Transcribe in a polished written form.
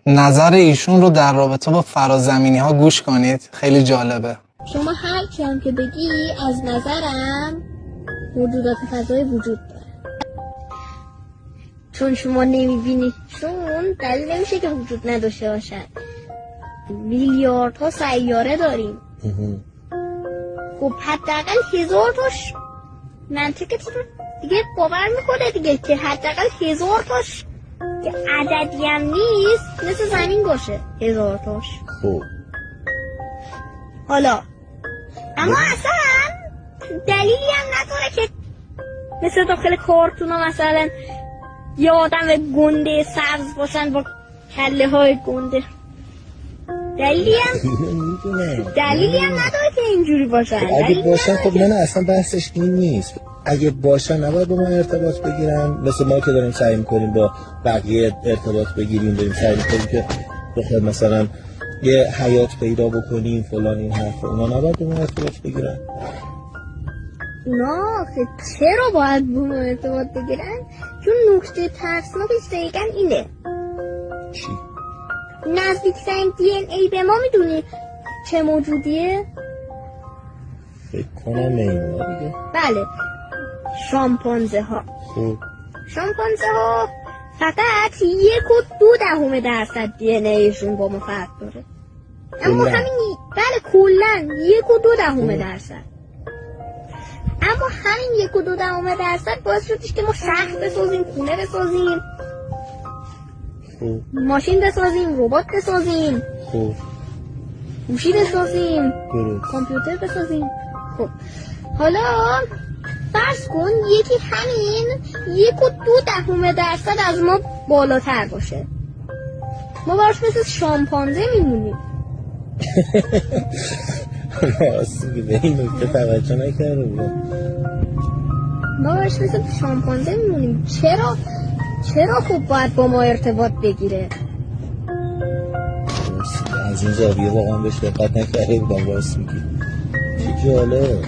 نظر ایشون رو در رابطه با فرازمینی ها گوش کنید، خیلی جالبه. شما هر چی هم که بگی از نظرم موجودات فضایی وجود داره، چون شما نمیبینیشون دلیل نمیشه که وجود نداشته باشن. میلیاردها سیاره داریم. خب حداقل 1000 تاش منطقتون دیگه باور میکنه دیگه که حداقل 1000 تاش که عددی هم نیست مثل زمین باشه. 1000 تاش. خب حالا اما اصلا دلیلی هم نداره که مثل داخل کارتونا مثلا یه آدم گنده سبز باشن با کله های گنده. دلیلی هم نداره که اینجوری باشن. اگه باشن خب نه اصلا بحثش این نیست. اگه باشن نباید با ما ارتباط بگیرن، مثل ما که داریم سعی میکنیم با بقیه ارتباط بگیریم، داریم سعی میکنیم که بخواد مثلا یه حیات پیدا بکنیم فلان این حرف، اونا نباید با ما ارتباط بگیرن. اونا چرا باید با ما ارتباط بگیرن؟ چون نکته ترسناکش دقیقا اینه. چی؟ نزدیکترین DNA به ما میدونی چه موجودیه؟ فکر کنم میمونه دیگه. بله، شامپانزه ها. خب شامپانزه ها فقط 1.2% DNA شون با ما فرق داره. اما همین بله کلن 1.2%. اما همین 1.2% باعث شدش که ما شهر بسازیم، خونه بسازیم، ماشین بسازیم، ربات بسازیم، گوشی بسازیم، کامپیوتر بسازیم. خب حالا فرض کن یکی همین 1.2% از ما بالاتر باشه، ما براش مثل شامپانزه میمونیم. راستی به این نکته توجه نکرده بودم. ما براش مثل شامپانزه میمونیم. چرا خب باید با ما ارتباط بگیره؟ از این زاویه واقعا بهش دقت نکرده بودم. راست میگی، چه جالب.